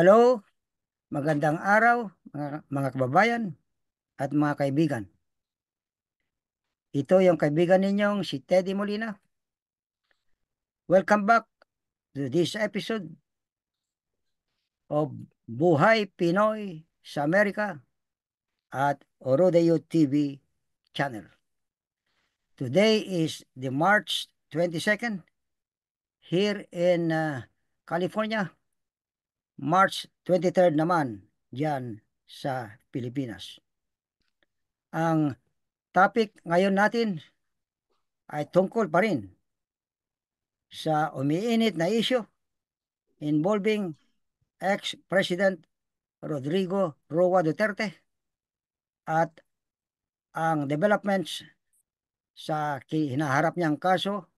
Hello, magandang araw mga kababayan at mga kaibigan. Ito yung kaibigan ninyong si Teddy Molina. Welcome back to this episode of Buhay Pinoy sa Amerika at Orodeo TV channel. Today is the March 22nd here in California. March 23rd naman diyan sa Pilipinas. Ang topic ngayon natin ay tungkol pa rin sa umiinit na issue involving ex-President Rodrigo Roa Duterte at ang developments sa hinaharap niyang kaso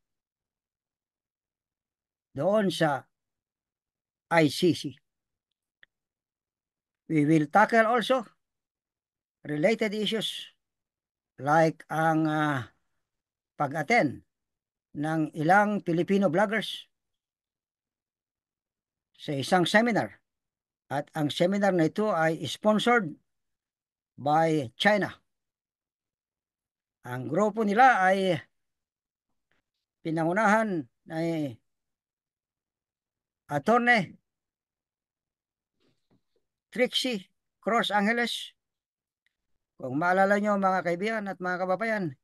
doon sa ICC. We will tackle also related issues like ang pag-attend ng ilang Filipino vloggers sa isang seminar, at ang seminar na ito ay sponsored by China. Ang grupo nila ay pinangunahan ay Attorney Trixie Cross Angeles. Kung maalala nyo mga kaibigan at mga kababayan,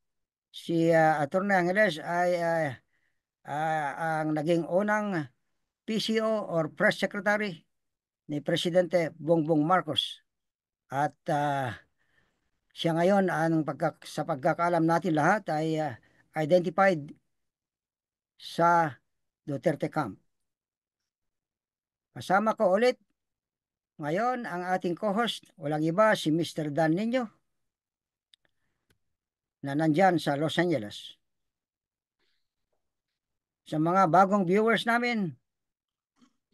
si Attorney Angeles ay ang naging unang PCO or Press Secretary ni Presidente Bongbong Marcos. At siya ngayon, sa pagkakaalam natin lahat, ay identified sa Duterte camp. Kasama ko ulit ngayon ang ating co-host, walang iba si Mr. Dan Nino na nandyan sa Los Angeles. Sa mga bagong viewers namin,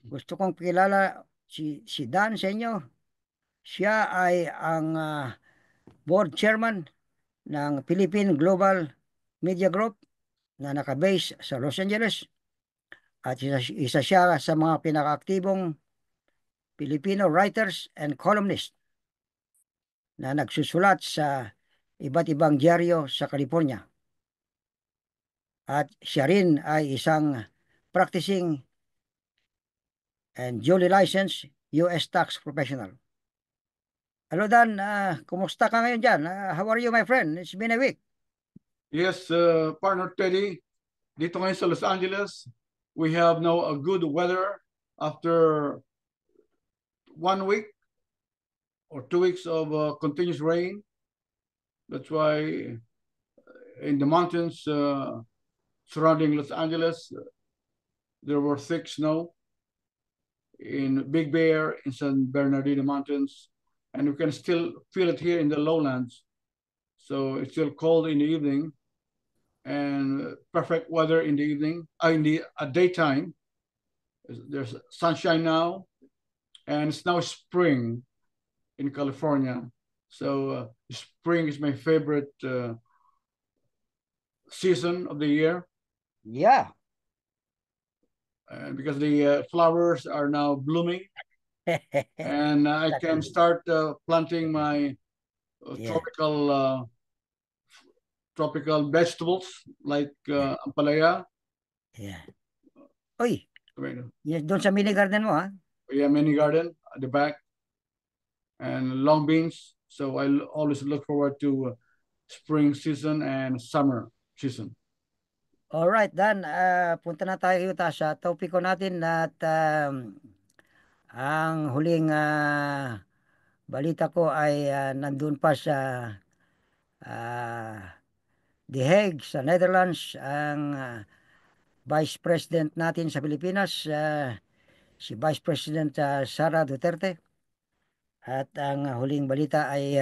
gusto kong pakilala si Dan sa inyo. Siya ay ang board chairman ng Philippine Global Media Group na nakabase sa Los Angeles. At isa siya sa mga pinakaaktibong Filipino writers and columnists na nagsusulat sa iba't ibang dyaryo sa California. At siya rin ay isang practicing and duly licensed U.S. tax professional. Hello Dan, kumusta ka ngayon dyan? How are you my friend? It's been a week. Yes, partner Teddy, dito ngayon sa Los Angeles, we have now a good weather after 1 week or 2 weeks of continuous rain. That's why in the mountains surrounding Los Angeles, there were thick snow in Big Bear, in San Bernardino Mountains, and we can still feel it here in the lowlands. So it's still cold in the evening and perfect weather in the evening, in the daytime. There's sunshine now, and it's now spring in California. So spring is my favorite season of the year. Yeah. Because the flowers are now blooming, and I can start planting my tropical vegetables like ampalaya. Yeah. Oy, doon sa mini garden mo ha? Yeah, mini garden at the back, and long beans. So I always look forward to spring season and summer season. All right, Dan, punta na tayo sa topiko natin at ang huling balita ko ay nandun pa sa The Hague sa Netherlands ang Vice President natin sa Pilipinas, si Vice President Sara Duterte. At ang huling balita ay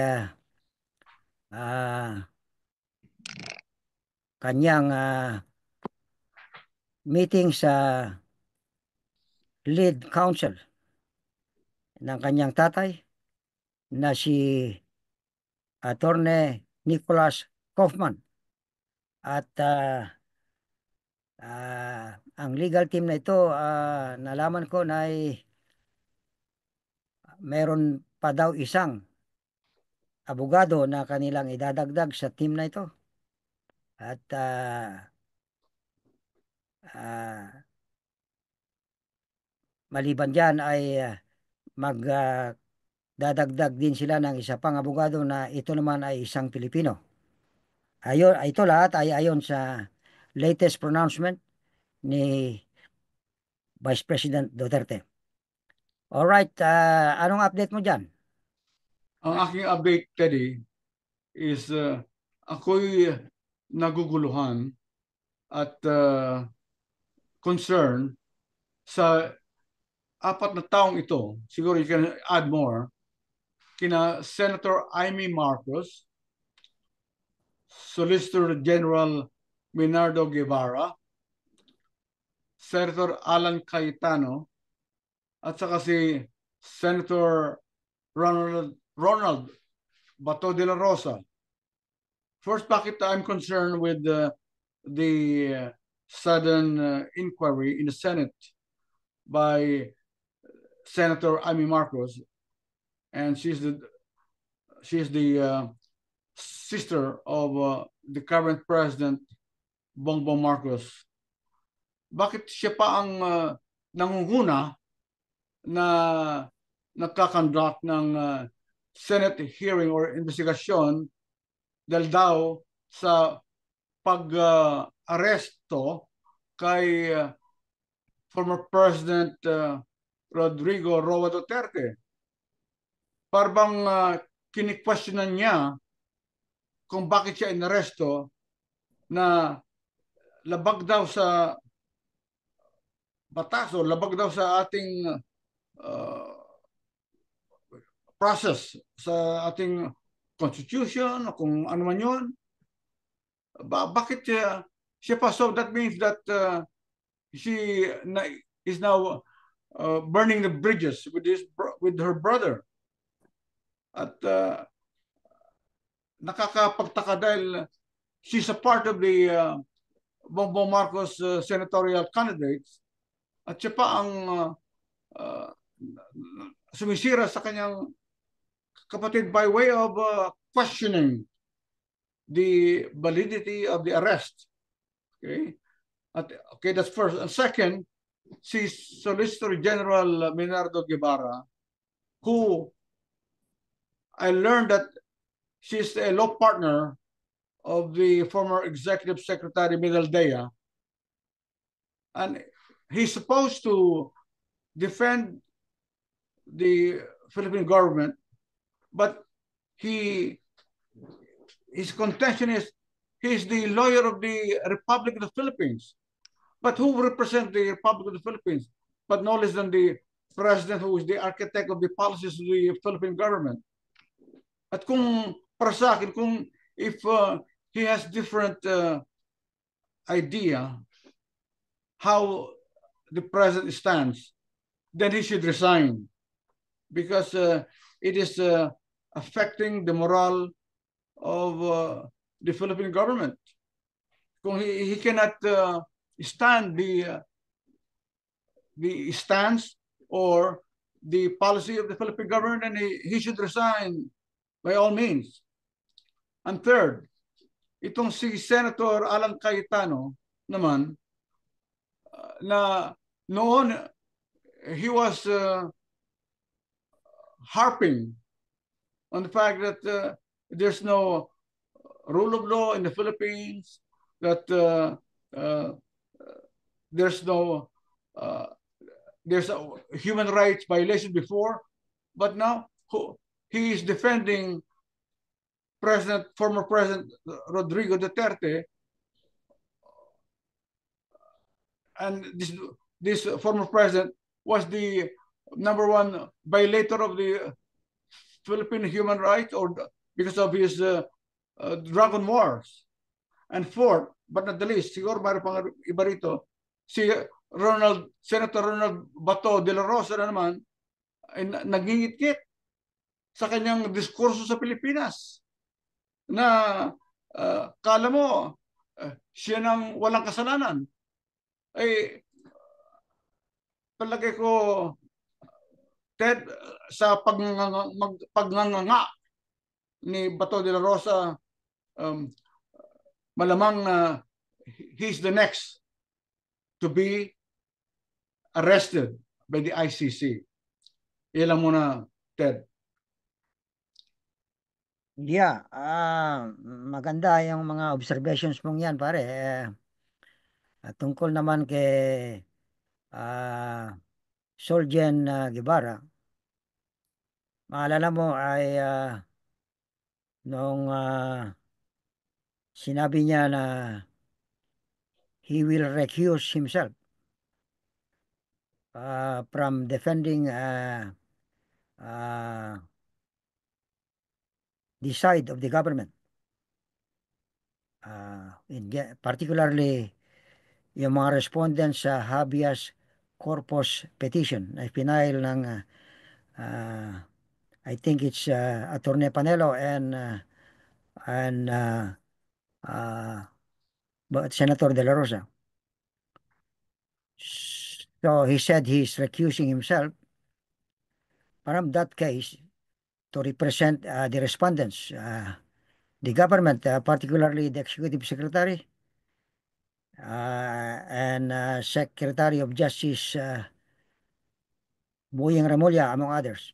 kanyang meeting sa lead counsel ng kanyang tatay na si Attorney Nicholas Kaufman. At ang legal team na ito, nalaman ko na ay meron pa daw isang abogado na kanilang idadagdag sa team na ito. At maliban dyan ay magdadagdag din sila ng isa pang abogado na ito naman ay isang Pilipino. Ito lahat ay ayon sa latest pronouncement ni Vice President Duterte. Alright, anong update mo dyan? Ang aking update, Teddy, is ako'y naguguluhan at concern sa apat na taong ito. Siguro you can add more. Kina Senator Amy Marcos, Solicitor General Minardo Guevara, Senator Alan Cayetano, at saka si Senator Ronald Bato de la Rosa. First, bakit I'm concerned with the sudden inquiry in the Senate by Senator Amy Marcos, and she's the sister of the current president, Bongbong Marcos. Bakit siya pa ang nangunguna na nagkakonduct ng Senate hearing or investigasyon dahil daw sa pag-aresto kay former President Rodrigo Roa Duterte? Parang kini-questionan niya kung bakit siya inaresto, na labag daw sa batas o labag daw sa ating process, sa ating constitution o kung ano man yun. Bakit siya pa? So that means that she is now burning the bridges with her brother. At nakakapagtaka dahil she's a part of the Bongbong Marcos senatorial candidates, at siya pa ang sumisira sa kanyang kapatid by way of questioning the validity of the arrest. Okay, that's first. And second, si Solicitor General Minardo Guevara, who I learned that she's a law partner of the former Executive Secretary Miguel Dea, and he's supposed to defend the Philippine government, but his contention is he's the lawyer of the Republic of the Philippines. But who represents the Republic of the Philippines? But no less than the president, who is the architect of the policies of the Philippine government. At kung para sa akin, kung if he has different idea how the president stands, then he should resign, because it is affecting the morale of the Philippine government. Kung he cannot stand the stance or the policy of the Philippine government, and he should resign by all means. And third, itong si Senator Alan Cayetano naman, na noon he was harping on the fact that there's no rule of law in the Philippines, that there's a human rights violation before, but now he is defending former President Rodrigo Duterte, and this former president was the #1 violator of the Philippine human rights, or because of his dragon wars. And fourth, but not the least, siguro mayroon pang iba rito, si Senator Ronald Bato de la Rosa na naman ay nagingit-ngit sa kanyang diskurso sa Pilipinas, na kala mo siya nang walang kasalanan. Ay palagay ko Ted, sa pagnganga ni Bato de la Rosa, malamang na he's the next to be arrested by the ICC. Ilan muna, Ted. Yeah, maganda yung mga observations mong yan, pare. Tungkol naman kay Solgen Guevara, maalala mo ay noong sinabi niya na he will recuse himself from defending uh, the side of the government. Particularly yung mga respondents sa habeas corpus petition na pinail ng I think it's Attorney Panelo and uh, Senator De La Rosa. So he said he's recusing himself from that case to represent the respondents, the government, particularly the Executive Secretary and Secretary of Justice Boyeng Remulla, among others.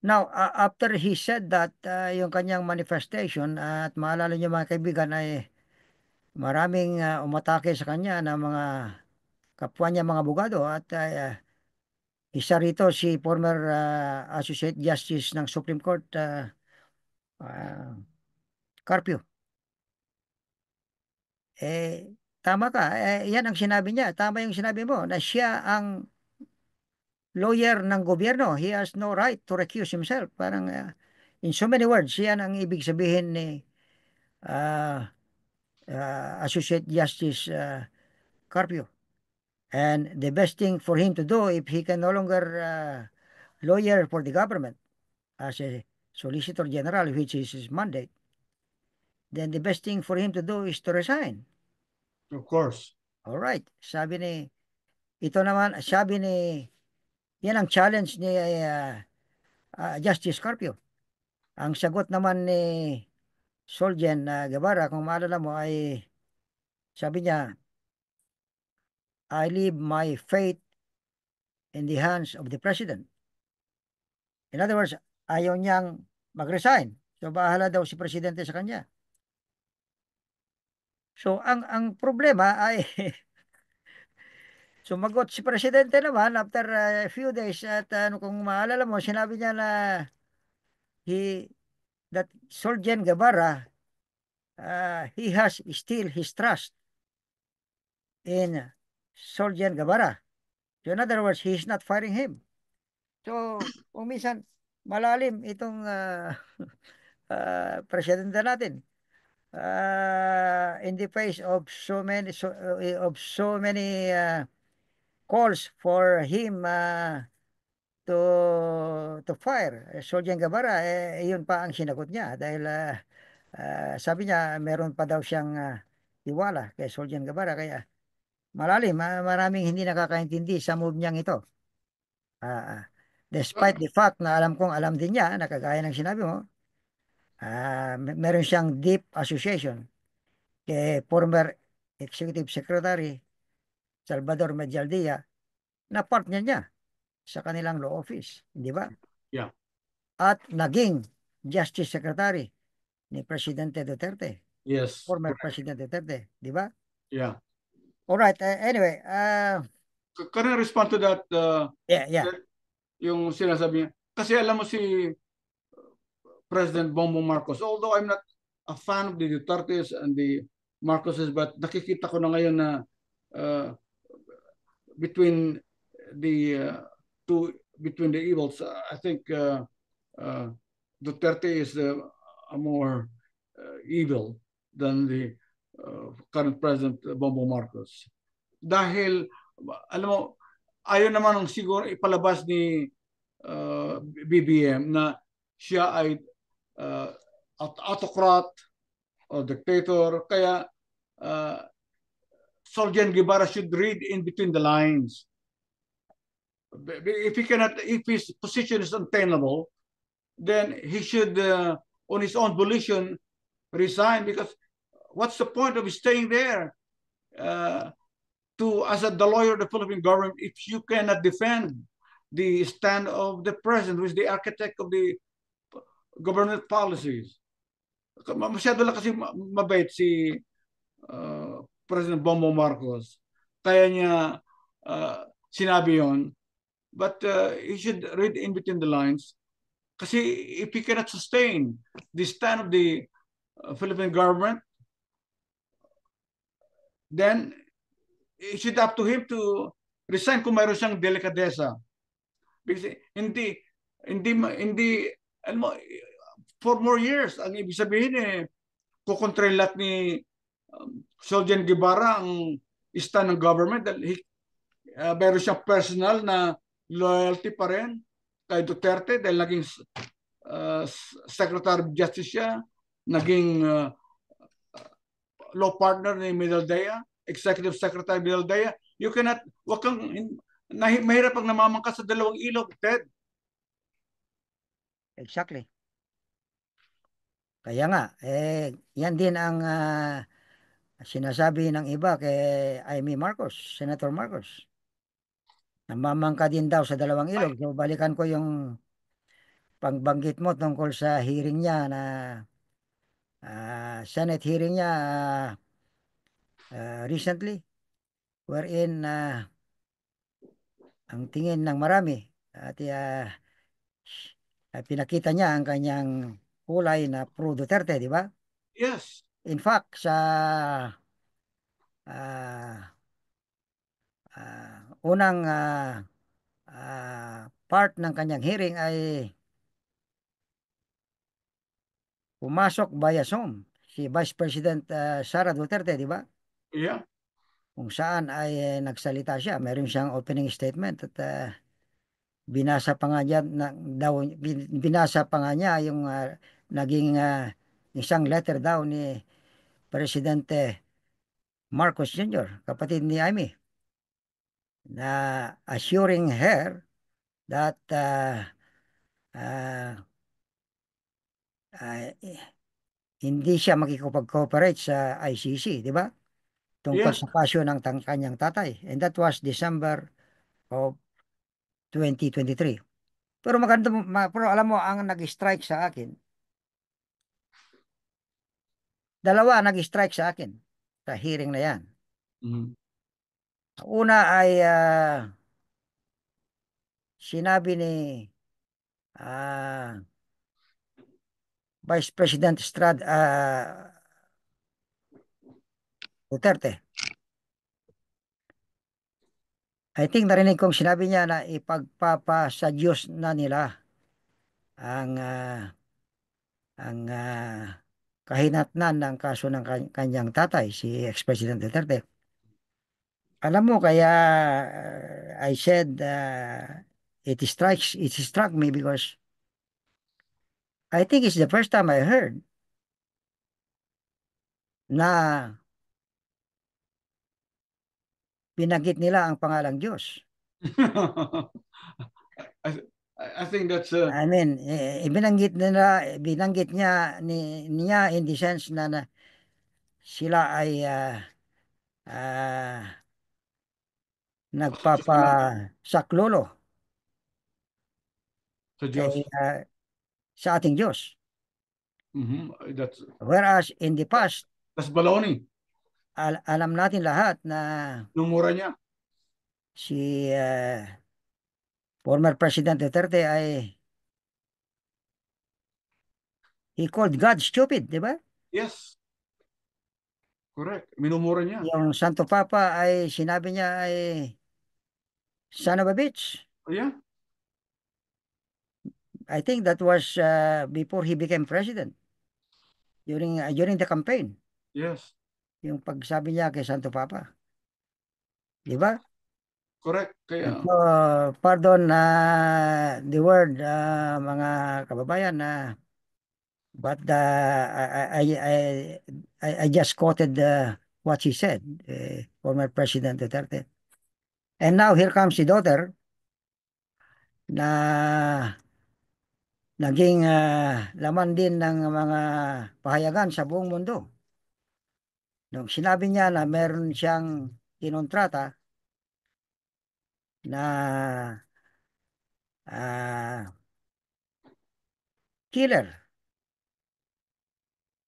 Now, after he said that, yung kanyang manifestation, at maalala niyo mga kaibigan, ay maraming umatake sa kanya ng mga kapwa niya mga abogado at isa rito si former Associate Justice ng Supreme Court, Carpio. Tama ka. Yan ang sinabi niya. Tama yung sinabi mo na siya ang lawyer ng gobyerno. He has no right to recuse himself. Parang in so many words, yan ang ibig sabihin ni Associate Justice Carpio. And the best thing for him to do, if he can no longer lawyer for the government as a Solicitor General, which is his mandate, then the best thing for him to do is to resign. Of course. All right. Ito naman, sabi ni, yan ang challenge ni Justice Carpio. Ang sagot naman ni Solgen Guevara, kung maalala mo, ay sabi niya, I leave my fate in the hands of the President. In other words, ayaw niyang mag-resign. So, bahala daw si Presidente sa kanya. So, ang problema ay sumagot si Presidente naman after a few days at kung maalala mo, sinabi niya na that Solgen Guevara, he has still his trust in Solgen Guevara. So in other words, he's not firing him. So, kung minsan, malalim itong presidente natin. In the face of so many calls for him to fire Solgen Guevara, yun pa ang sinagot niya dahil sabi niya meron pa daw siyang tiwala kay Solgen Guevara, kaya malalim, maraming hindi nakakaintindi sa move niyang ito. Despite the fact na alam din niya na kagaya ng sinabi mo, meron siyang deep association kay former Executive Secretary Salvador Medialdea na partner niya sa kanilang law office, di ba? Yeah. At naging Justice Secretary ni Presidente Duterte. Yes. Former President Duterte, di ba? Yeah. All right. Anyway, can I respond to that? Yeah. Yung sinasabi niya. Kasi alam mo si President Bongbong Marcos, although I'm not a fan of the Dutertes and the Marcoses, but nakikita ko na ngayon na between the evils, I think Duterte is a more evil than the current President Bongbong Marcos. Dahil, alam mo, ayaw naman ang siguro ipalabas ni BBM na siya ay autocrat o dictator. Kaya uh, Solgen Guevara should read in between the lines. if he cannot, if his position is untenable, then he should, on his own volition, resign. Because what's the point of staying there, to as the lawyer of the Philippine government, if you cannot defend the stand of the president, who is the architect of the government policies? Masyado lang kasi mabait si President Bongbong Marcos. Kaya niya sinabi yon. But he should read in between the lines. Kasi if he cannot sustain the stand of the Philippine government, then it should up to him to resign kung mayroon siyang delikadesa. Because hindi, alam mo, 4 more years, ang ibig sabihin kukontrain lahat ni Soljan Guevara ang stand ng government dahil meron siyang personal na loyalty pa rin kay Duterte dahil naging Secretary of Justice siya, naging law partner ni Medaldea, Executive Secretary Medaldea. You cannot, mahirap ang namamangka sa dalawang ilog, Ted. Exactly. Kaya nga, yan din ang sinasabi ng iba kay Amy Marcos, Senator Marcos. Namamangka din daw sa dalawang ilog. So, balikan ko yung pagbanggit mo tungkol sa hearing niya na Senate hearing niya recently, wherein ang tingin ng marami at pinakita niya ang kanyang kulay na pro Duterte, di ba? Yes. In fact, sa ah, unang part ng kanyang hearing ay pumasok via Zoom si Vice President Sara Duterte, di ba? Yeah. Kung saan ay nagsalita siya. Meron siyang opening statement at binasa pa nga niya binasa pa nga niya yung naging isang letter daw ni Presidente Marcos Jr., kapatid ni Amy, na assuring her that uh, uh, hindi siya makikipag-cooperate sa ICC, di ba? Tungkol Yes. sa kaso ng kanyang tatay. And that was December of 2023. Pero maganda, pero alam mo, ang nag-strike sa akin, dalawa nag-strike sa akin sa hearing na yan. Mm-hmm. Una ay sinabi ni Vice President Duterte. I think narinig kong sinabi niya na ipagpapasa Diyos na nila ang kahinatnan ng kaso ng kanyang tatay, si ex-President Duterte. Alam mo, kaya I said it struck me because I think it's the first time I heard na binanggit nila ang pangalang Diyos. I think that's I mean, binanggit niya in the sense na sila ay nagpapasaklolo sa kay, Diyos. sa ating Diyos. Mm-hmm. Whereas in the past, that's baloney. Alam natin lahat na Nung mura niya. si former President Duterte ay he called God stupid, di ba? Yes. Correct. Minumura niya. Yung Santo Papa ay sinabi niya ay son of a bitch. Oh, yeah. I think that was before he became president. During the campaign. Yes. Yung pagsabi niya kay Santo Papa. Di ba? Correct. Kaya So, pardon the word, mga kababayan, but I just quoted what he said, former President Duterte. And now here comes the daughter na naging laman din ng mga pahayagan sa buong mundo. Nung sinabi niya na meron siyang kinontrata na ah, killer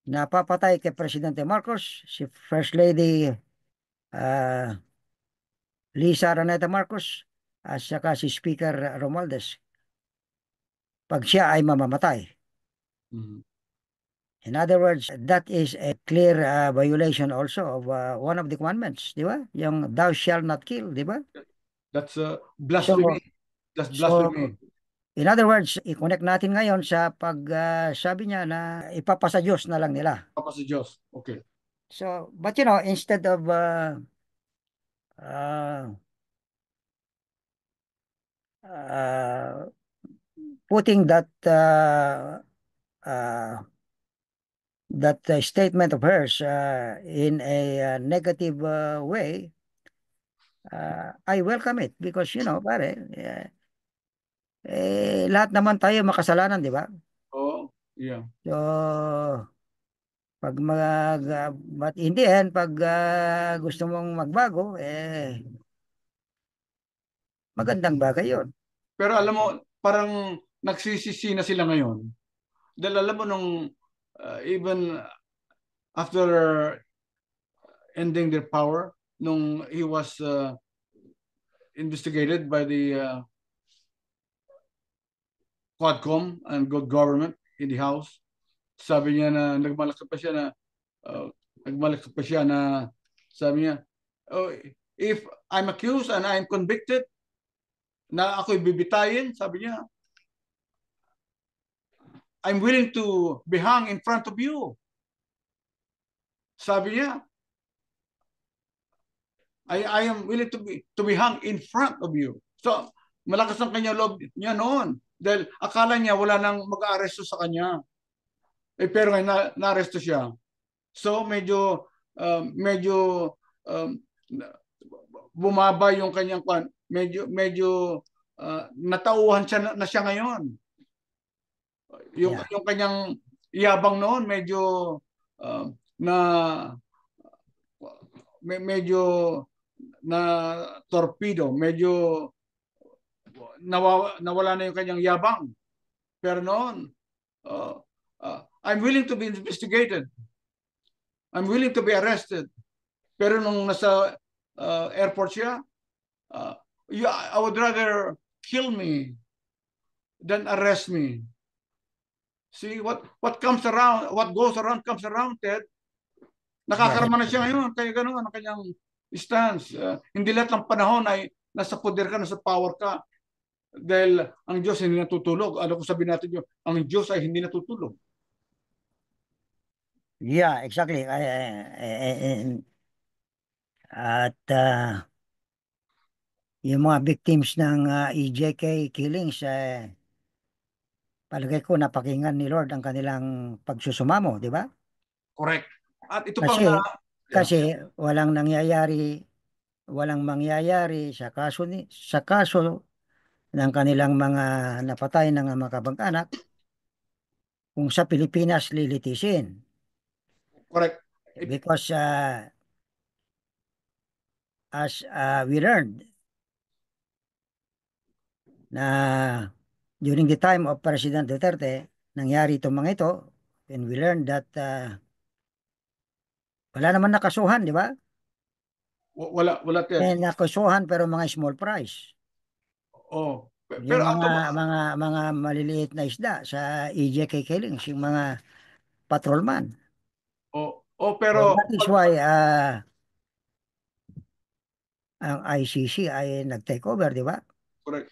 na papatay kay Presidente Marcos, si First Lady ah, Lisa Araneta Marcos, at saka si Speaker Romualdez, pag siya ay mamamatay. Mhm. In other words, that is a clear violation also of one of the commandments, di ba? Yung thou shalt not kill, di ba? That's So, blasphemy. That's so blasphemy. in other words, i-connect natin ngayon sa pag sabi niya na ipapasa Diyos na lang nila. Papa sa Diyos. Okay. So, but instead of uh, uh, putting uh, that statement of hers in a negative way, I welcome it because pare, lahat naman tayo makasalanan, di ba? Oh, yeah. So, pag but in the end, pag gusto mong magbago, magandang bagay yun. Pero alam mo, parang nagsisisi na sila ngayon. Dahil alam mo nung even after ending their power, nung he was investigated by the Quadcom and good government in the House, sabi niya na nagmalaki pa siya na uh, nagmalaki pa siya na sabi niya, oh, if I'm accused and I'm convicted, na ako'y bibitayin, sabi niya, I'm willing to be hung in front of you. Sabi niya, I am willing to be hung in front of you. So, malakas ang kanya loob niya noon. Dahil akala niya wala nang mag-aaresto sa kanya. Pero ngayon na-aresto siya. So, medyo um, bumaba yung kanyang kwan. Medyo natauhan siya na siya ngayon. Yeah. Yung kanyang yabang noon medyo uh, na medyo na torpedo, medyo nawala na yung kanyang yabang. Pero noon, I'm willing to be investigated. I'm willing to be arrested. Pero nung nasa airport siya, I would rather kill me than arrest me. See, what comes around, what goes around comes around, Ted. Yes. Nakakarama na siya ngayon, kaya gano'n ang kanyang stance. Hindi lahat ng panahon ay nasa poder ka, nasa power ka. Dahil ang Diyos hindi natutulog. Ano kung sabihin natin yun? Ang Diyos ay hindi natutulog. Yeah, exactly. At yung mga victims ng EJK killings, palagay ko napakinggan ni Lord ang kanilang pagsusumamo, di ba? Correct. At ito pang Kasi yeah, kasi walang mangyayari sa kaso ng kanilang mga napatay ng mga kamag-anak kung sa Pilipinas lilitisin. correct. Because as we learned na during the time of President Duterte, nangyari itong mga ito, and we learned that wala naman nakasuhan, di ba? Wala Ted. Nakasuhan pero mga small price. Oh. Yung Pero ato ba? mga maliliit na isda sa EJK killings, yung mga patrolman. So Pero that is why ang ICC ay nag-take over, di ba? correct.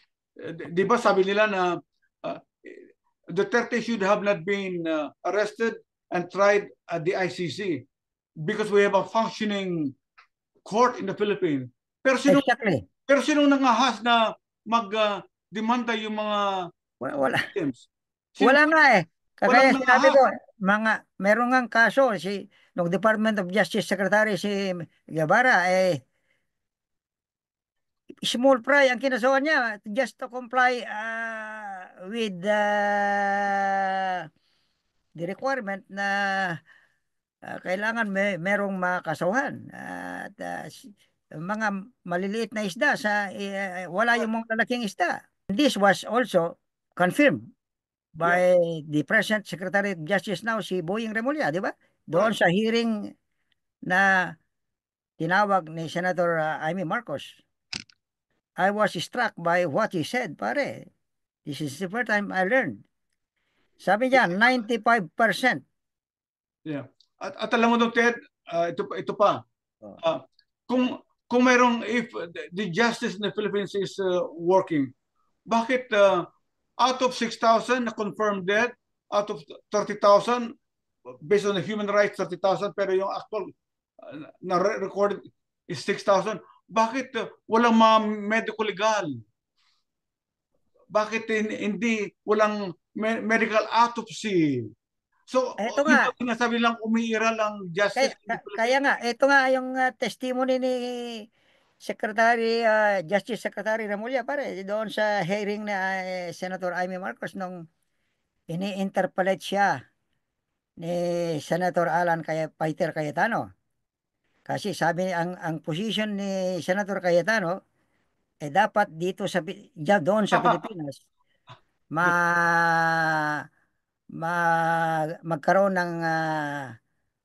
Di ba sabi nila na uh, Duterte should have not been arrested and tried at the ICC because we have a functioning court in the Philippines. Pero Exactly. sinong nangahas na mag-demanda yung mga Wala, victims? wala Sino? nga eh. Kagaya Walang sinabi ko, nangahas. meron nga kaso nung Department of Justice Secretary si Guevara, small fry ang kinasuhan niya just to comply with the requirement na kailangan merong makasuhan at mga maliliit na isda wala yung mga lalaking isda. This was also confirmed Yeah, by the present Secretary of Justice now, si Boying Remulla, di ba? Doon correct. sa hearing na tinawag ni Senator Amy Marcos. I was struck by what he said, pare. This is the first time I learned. Sabi niya, 95%. Yeah. At alam mo dong, Ted, ito pa. Oh. Ah, kung kung mayroong, if the justice in the Philippines is working, bakit out of 6,000 na confirmed dead, out of 30,000 based on the human rights 30,000, pero yung actual na recorded is 6,000, bakit walang mga medical legal? Bakit hindi walang medical autopsy? So, Eto yung nga, ba sinasabi lang umiiral ang justice in the kaya Philippines? nga, ito nga yung testimony ni Justice Secretary Remulla, pare, doon sa hearing na Senator Amy Marcos nung ini-interpellate siya ni Senator Peter Cayetano. Kasi sabi ang position ni Senator Cayetano dapat dito doon sa Pilipinas ma ma magkaroon ng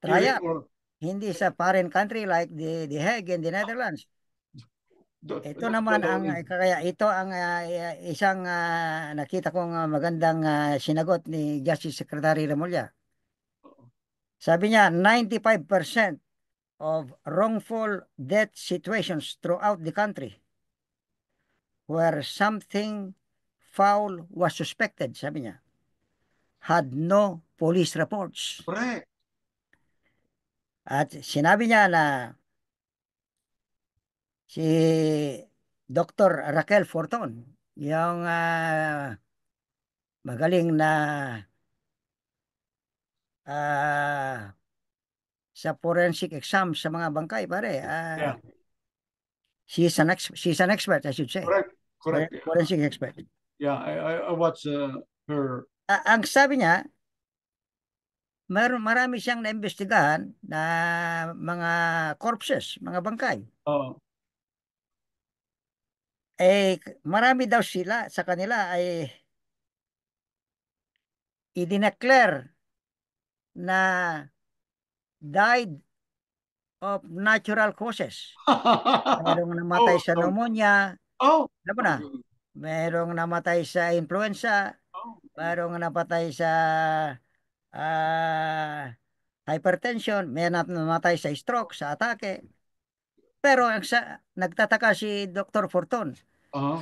Hearing trial, or hindi sa foreign country like the Hague and the Netherlands. Ito that's naman baloney. kaya ito ang isang nakita kong magandang sinagot ni Justice Secretary Remulla. Sabi niya 95% of wrongful death situations throughout the country where something foul was suspected, sabi niya, had no police reports. Correct. At sinabi niya na si Dr. Raquel Forton, yung magaling na ah, sa forensic exam sa mga bangkay, pare. Yeah. She's an expert, I should say. Correct. Correct. Yeah. Forensic expert. Yeah. I watch her. Ang sabi niya, marami siyang naimbestigahan na mga corpses, mga bangkay. Uh, Marami daw sila sa kanila ay idineclare na died of natural causes. Merong namatay oh, sa pneumonia, oh, alam mo my na, goodness. merong namatay sa influenza, Oh, merong napatay sa ah, hypertension, may namatay sa stroke, sa atake. Pero nagtataka si Dr. Forton, uh-huh.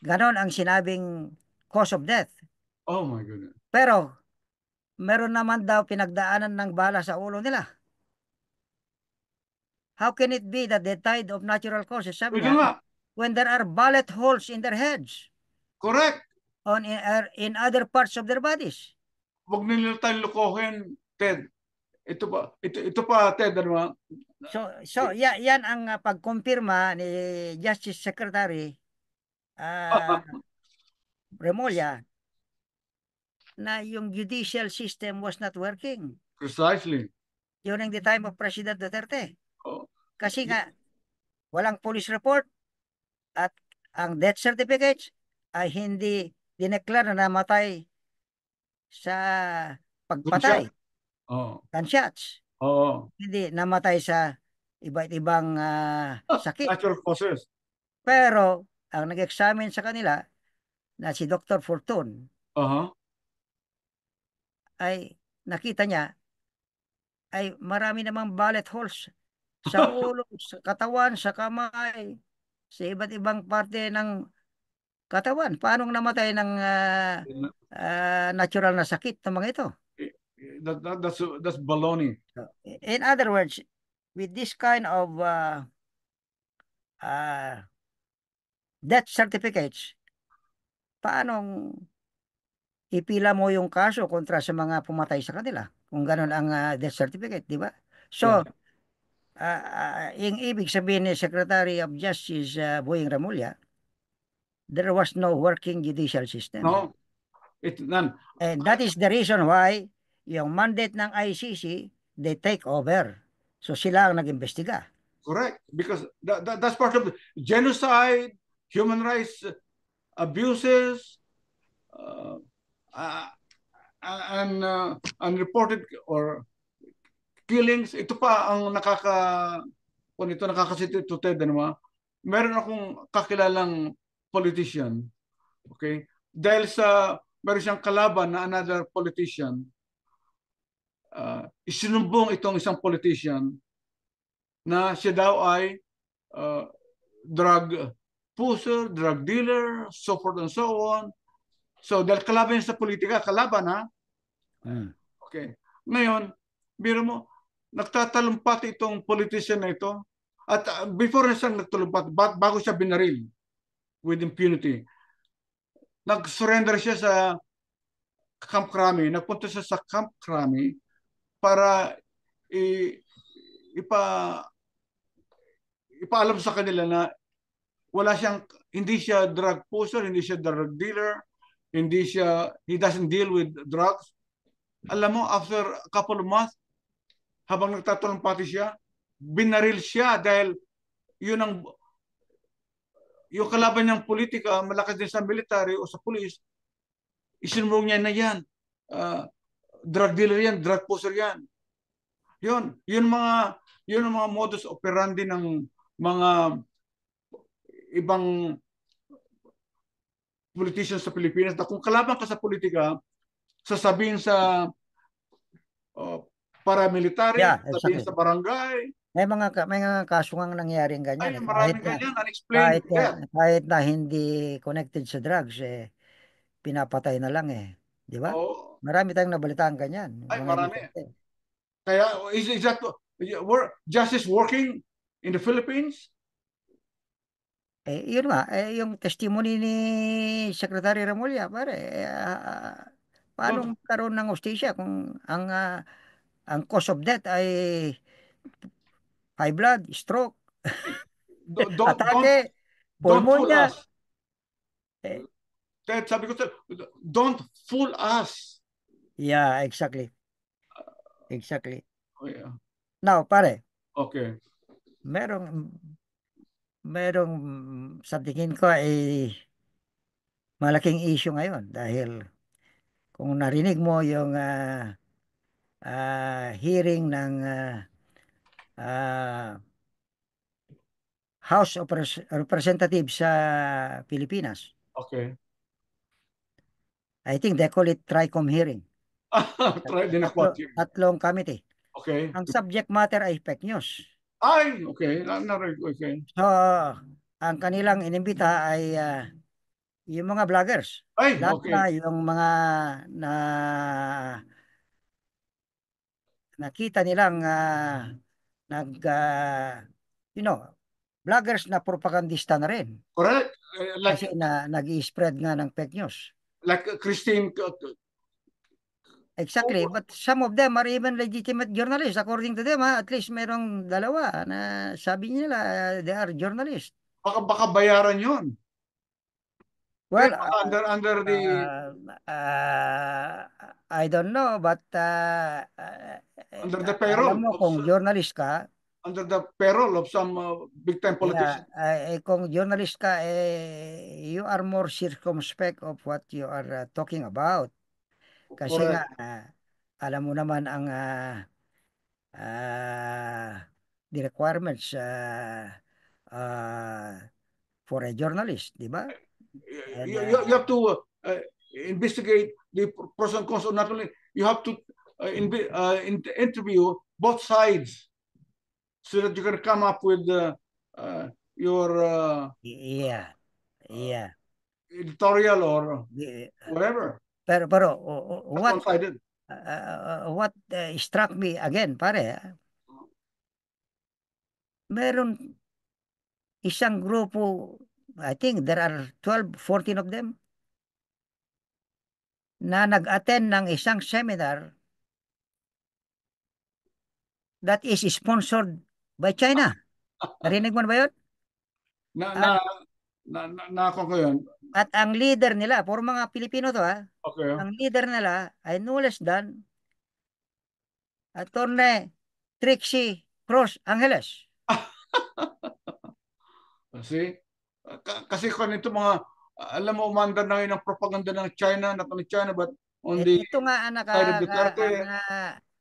ganon ang sinabing cause of death. Oh my goodness. Pero meron naman daw pinagdaanan ng bala sa ulo nila. How can it be that they died of natural causes? Sabi Ito niya, nga. when there are bullet holes in their heads, Correct. in other parts of their bodies. Huwag nila tayong lukohin, Ted. Ito pa, Ted, ano ba? Yan ang pagkumpirma ni Justice Secretary uh, Remulla na yung judicial system was not working Precisely. during the time of President Duterte. Oh, Kasi nga, walang police report at ang death certificates ay hindi dineklar na namatay sa gunshot. pagpatay, Oh, gunshots. oh. Hindi namatay sa iba't ibang sakit. Natural causes. Pero ang nag-examine sa kanila na si Dr. Fortun Uh-huh. ay nakita niya ay marami namang bullet holes sa ulo, sa katawan, sa kamay, sa iba't ibang parte ng katawan. Paano namatay ng natural na sakit ng mga ito? That's baloney. So, in other words, with this kind of uh, death certificates, paanong ipila mo yung kaso kontra sa mga pumatay sa kanila kung ganun ang death certificate, di ba? So, Yeah. Yung ibig sabihin ni Secretary of Justice Boying Remulla, there was no working judicial system. No, it's none. And that is the reason why yung mandate ng ICC, they take over. So sila ang nag-imbestiga. Correct, because that's part of genocide, human rights abuses, uh, uh, and unreported or killings. Ito pa ang kung ito nakakasituted, ano ba? Meron akong kakilalang politician, okay? Dahil meron siyang kalaban na another politician, isinumbong itong isang politician na siya daw ay uh, drug pusher, drug dealer, so forth and so on. So, dahil kalaban niya sa politika, kalaban ha? Okay. Ngayon, biro mo, nagtatalumpati itong politician na ito. At before na siyang nagtalumpati, bago siya binaril with impunity, nag-surrender siya sa Camp Crame. Nagpunta siya sa Camp Crame para ipa ipaalam sa kanila na hindi siya drug pusher, hindi siya drug dealer, he doesn't deal with drugs. Alam mo, after a couple of months, habang nagtatalumpati siya, binaril siya dahil yun yung kalaban niyang politika, malakas din sa military o sa police, isinumbong niya na yan. Drug dealer yan, drug pusher yan. Yun ang mga modus operandi ng mga ibang politicians sa Pilipinas na kung kalaban ka sa politika, sasabihin sa paramilitary, sasabihin exactly. sa barangay. May mga kaso nga nangyaring ganyan. Ay, maraming ganyan, unexplained kahit na hindi connected sa drugs, pinapatay na lang Di ba? Oo. Marami tayong nabalitaan ganyan. Ay, Mga marami. inosente. Kaya, is that justice working in the Philippines? Yun nga, yung testimony ni Secretary Remulla, pare, paano magkaroon ng hustisya kung ang cause of death ay high blood, stroke, atake, Don't fool pulmonya. us. Sabi ko, don't fool us. Yeah, exactly. Oh, yeah. Now, pare. Okay. Merong sa tingin ko ay malaking issue ngayon dahil kung narinig mo yung hearing ng House of Representatives sa Pilipinas. Okay. I think they call it TRICOM hearing. Tatlong committee. Okay. Ang subject matter ay fake news. Ay, okay. Okay. So, ang kanilang inimbita ay yung mga vloggers. Ay, Lahat okay. na yung mga nakita nilang vloggers na propagandista na rin. Correct. Kasi nag-i-spread nga ng fake news. Like Christine. Exactly. But some of them are even legitimate journalists. According to them, at least merong dalawa na sabi nila they are journalists. Baka bayaran yun. Well, under the I don't know, but under the payroll. Alam mo kung journalist ka, under the payroll of some big time politician. Kung journalist ka, you are more circumspect of what you are talking about. Kasi nga, alam mo naman ang the requirements for a journalist, di ba? And, you have to investigate the pros and cons. Not only you have to interview both sides so that you can come up with your editorial or whatever. Pero what struck me again, pare, meron isang grupo, I think there are 12, 14 of them, na nag-attend ng isang seminar that is sponsored by China. Narinig mo na ba yun? Na, At, na, ako ko yun. at ang leader nila, puro mga Pilipino to ha, Okay. ang leader nila ay no less than Attorney Trixie Cruz Angeles. Kasi, kasi kung ito mga, alam mo, umandar na ngayon ang propaganda ng China, ng China, but on the Ito nga ang, side of Duterte,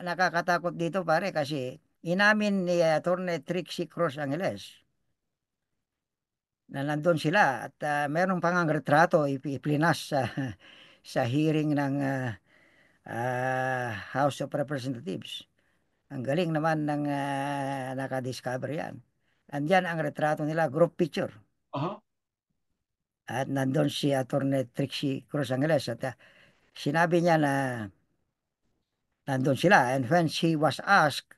nakakatakot dito pare kasi inamin ni Attorney Trixie Cruz Angeles na nandun sila at meron pang ang retrato iplinas sa sa hearing ng House of Representatives. Ang galing naman ng nakadiscover yan. Andyan ang retrato nila, group picture. aha, At nandun si Attorney Trixie Cruz Angeles at sinabi niya na nandun sila. And when she was asked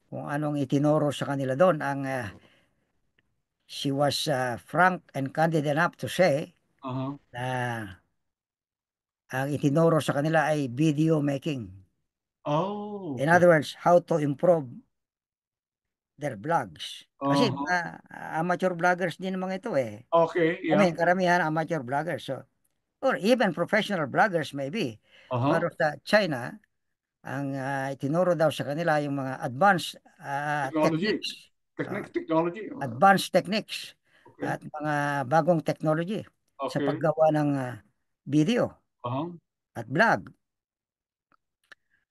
kung anong itinuro sa kanila doon, she was frank and candid enough to say aha, na ang itinuro sa kanila ay video making. oh, In okay, other words, how to improve their vlogs. Kasi uh-huh. amateur vloggers din mga ito eh. Okay, I yeah, mean, karamihan amateur vloggers. So, or even professional vloggers maybe. uh-huh, Pero sa China, ang itinuro daw sa kanila yung mga advanced technology, techniques. Uh, technology, advanced techniques okay, at mga bagong technology sa okay, paggawa ng video uh-huh, at vlog.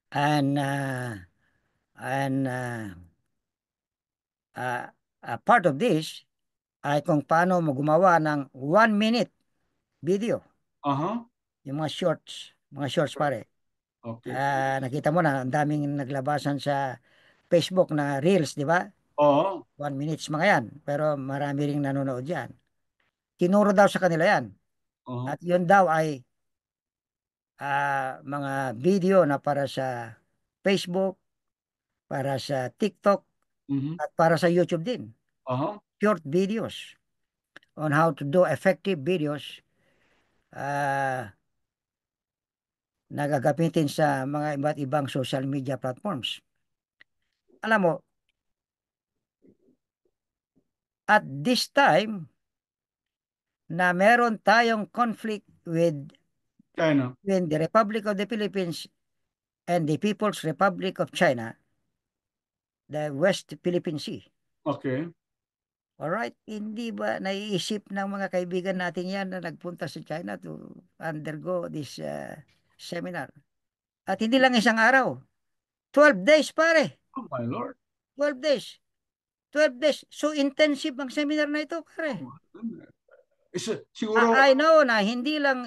And uh, part of this ay kung paano mo gumawa ng 1 minute video, uh-huh, yung mga shorts pare. okay, Nakita mo na ang daming naglabasan sa Facebook na reels, di ba? uh-huh, 1 minutes mga yan, pero marami ring nanonood yan. Tinuro daw sa kanila yan. uh-huh, At yun daw ay mga video na para sa Facebook, para sa TikTok, mm-hmm, at para sa YouTube din. uh-huh, Short videos on how to do effective videos na gagamitin sa mga iba't ibang social media platforms. Alam mo, at this time na meron tayong conflict China, with the Republic of the Philippines and the People's Republic of China, the West Philippine Sea. okay, Alright, hindi ba naiisip ng mga kaibigan natin yan na nagpunta sa China to undergo this seminar? At hindi lang isang araw, 12 days pare, oh my Lord, 12 days. 12 days. So intensive ang seminar na ito, oh pare. my goodness. Siguro, I know na hindi lang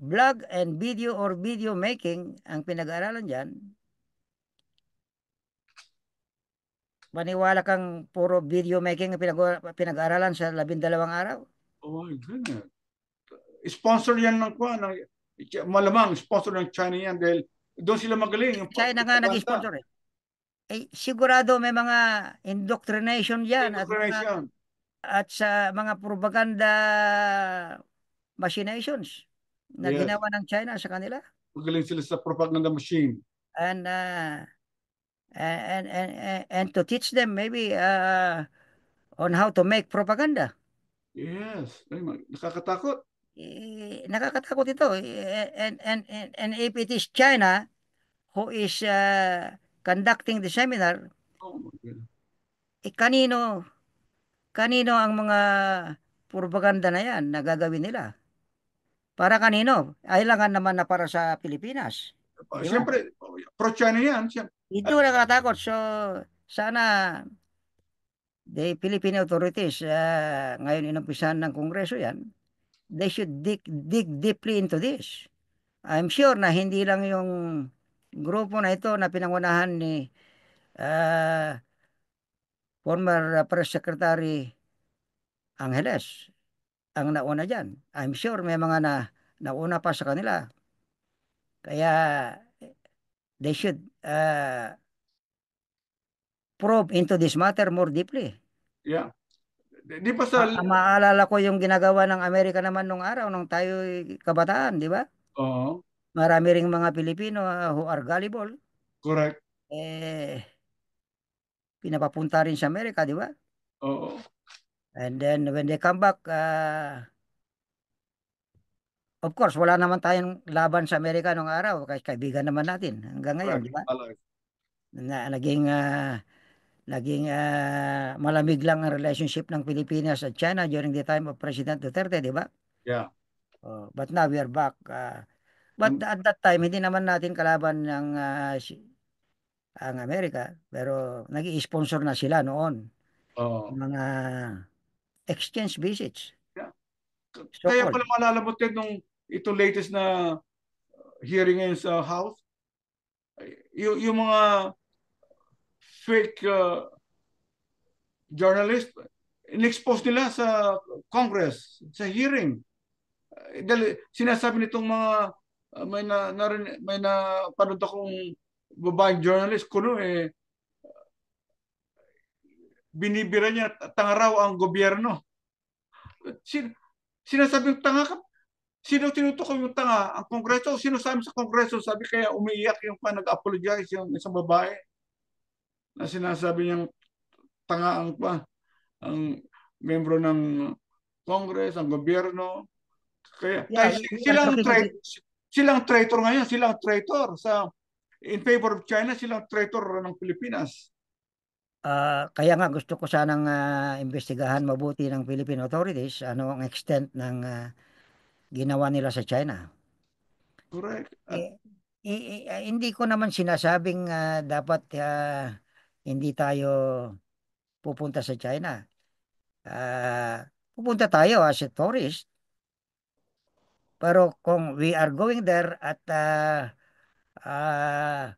vlog and video or video making ang pinag-aaralan diyan. Maniwala kang puro video making ang pinag-aaralan sa 12 araw. oh my goodness, sponsor yan ng kuha, malamang sponsor ng China yan dahil doon sila magaling yung China nga propaganda, nag-sponsor eh. Sigurado may mga indoctrination diyan indoctrination. at sa mga propaganda machinations na Yes, ginawa ng China sa kanila. magaling sila sa propaganda machine. And and to teach them maybe on how to make propaganda. Yes, ay, nakakatakot. Nakakatakot ito. And if it is China who is conducting the seminar, Oh my goodness. kanino ang mga propaganda na yan na gagawin nila? Para kanino? Ay lang naman na para sa Pilipinas. Di ba? Siyempre, pro-China yan. Ito nakakatakot. So, sana the Philippine authorities, ngayon inumpisahan ng Kongreso yan, they should dig deeply into this. I'm sure na hindi lang yung grupo na ito na pinangunahan ni uh, former Press Secretary Angeles ang nauna dyan. I'm sure may mga nauna pa sa kanila. Kaya they should probe into this matter more deeply. Yeah. Di pa sa, Maalala ko yung ginagawa ng Amerika naman nung araw nung tayo kabataan, di ba? oo, Marami ring mga Pilipino who are gullible. correct. Eh, pinapapunta rin sa Amerika, di ba? Oo. And then when they come back, of course, wala naman tayong laban sa Amerika nung araw kasi kaibigan naman natin hanggang ngayon, Correct. di ba? Alive. Naging malamig lang ang relationship ng Pilipinas at China during the time of President Duterte, di ba? Yeah. Oh, but now we are back. But Um, at that time, hindi naman natin kalaban ng ang Amerika, pero nag-i-sponsor na sila noon oh. ng mga exchange visits, Yeah. Kaya so-called. pala maalala mo, Ted, nung ito latest na hearing ngayon sa House, yung mga fake journalist, in-expose nila sa Congress, sa hearing. Dahil sinasabi nitong mga may napanood akong babaeng journalist kuno binibira niya tanga raw ang gobyerno. Sin, sinasabing tanga ka. Sino tinutukoy yung tanga? Ang Kongreso o sino sa amin sa Kongreso? Sabi kaya umiiyak yung pa nag-apologize yung isang babae na sinasabi niyang tanga ang membro ng Congress, ang gobyerno. Kaya Yeah, we are silang talking of silang traitor ngayon, silang traitor sa in favor of China, silang traitor ng Pilipinas. kaya nga gusto ko sanang imbestigahan mabuti ng Philippine authorities ano ang extent ng ginawa nila sa China. Correct. At Eh, hindi ko naman sinasabing dapat hindi tayo pupunta sa China. Pupunta tayo as a tourist, pero kung we are going there at ah,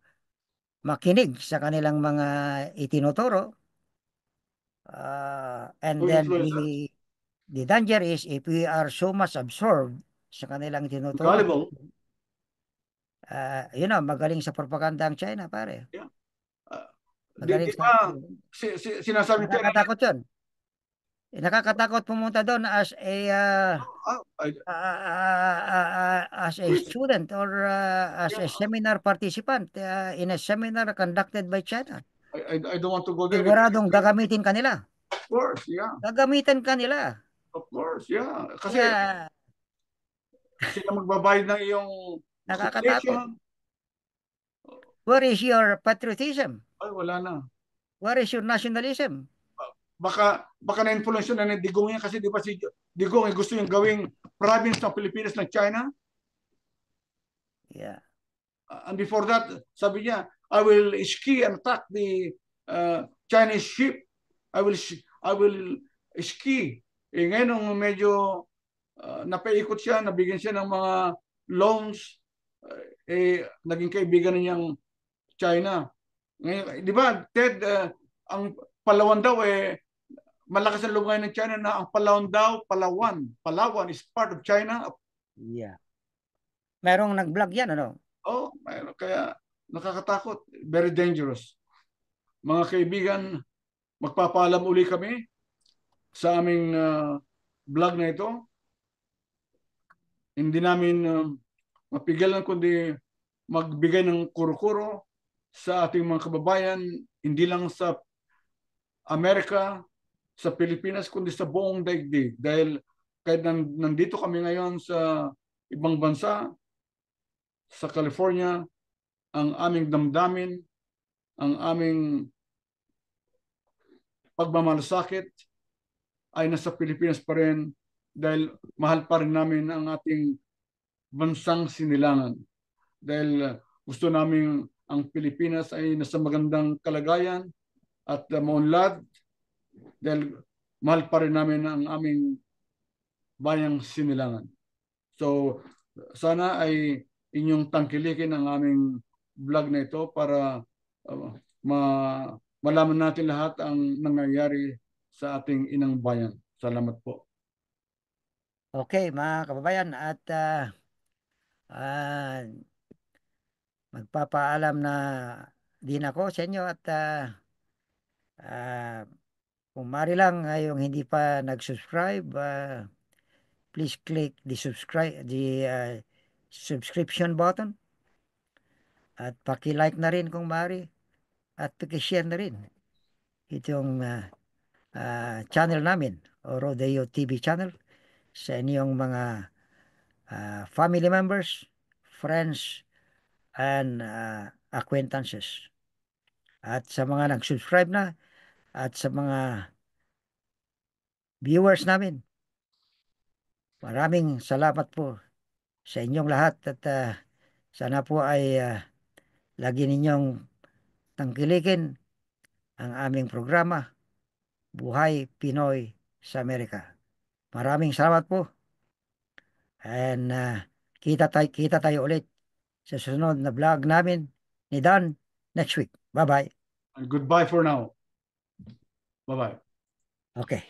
makinig sa kanilang mga itinuturo, and to then influence us, the danger is if we are so much absorbed sa kanilang tinuturo, gullible, magaling sa propaganda ang China, pare. yeah. Uh, Magaling di sa ba sinasabi ni Chairman, nakakatakot 'yun. Nakakatakot pumunta doon as a please, student or as yeah, a seminar participant in a seminar conducted by China. I don't want to go there. Siguradong gagamitin kanila. Of course, yeah. Gagamitan kanila. Of course, yeah. Kasi Kaya sila magbabayad ng iyong nakakatakot. accommodation. Where is your patriotism? Ay, wala na. Where is your nationalism? Baka na-influence na ni Digong yan kasi di ba si Digong ay gusto yung gawing province ng Pilipinas ng China. Yeah. And before that, sabi niya, I will ski and attack the Chinese ship. I will ski. Ngayon, nung medyo napaikot siya, nabigyan siya ng mga loans, naging kaibigan niyang China. Ngayon, di ba, Ted, ang Palawan daw malakas ang loob ng China na ang Palawan daw, Palawan is part of China. Yeah. Merong nag-vlog yan, ano? Oh, kaya nakakatakot. Very dangerous. Mga kaibigan, magpapaalam uli kami sa aming vlog na ito. Hindi namin mapigilan kundi magbigay ng kuro-kuro sa ating mga kababayan, hindi lang sa Amerika, sa Pilipinas, kundi sa buong daigdig. Dahil kahit nandito kami ngayon sa ibang bansa, sa California, ang aming damdamin, ang aming pagmamalasakit ay nasa Pilipinas pa rin dahil mahal pa rin namin ang ating bansang sinilangan. Dahil gusto namin ang Pilipinas ay nasa magandang kalagayan at maunlad dahil mahal pa rin namin ang aming bayang sinilangan. So, sana ay inyong tangkilikin ang aming vlog na ito para uh, ma malaman natin lahat ang nangyayari sa ating inang bayan. Salamat po. Okay, mga kababayan, at ah, magpapaalam na din ako sa inyo at ah, kung maaari lang yung hindi pa nag-subscribe, please click the subscription button at paki-like na rin kung maaari at paki-share na rin. ito yung channel namin o Rodeo TV channel sa inyong mga family members, friends, and acquaintances. At sa mga nag-subscribe na at sa mga viewers namin, maraming salamat po sa inyong lahat at sana po ay lagi ninyong tangkilikin ang aming programa, Buhay Pinoy sa Amerika. Maraming salamat po and kita tayo ulit sa susunod na vlog namin ni Dan next week. Bye-bye. And goodbye for now. Bye-bye. Okay.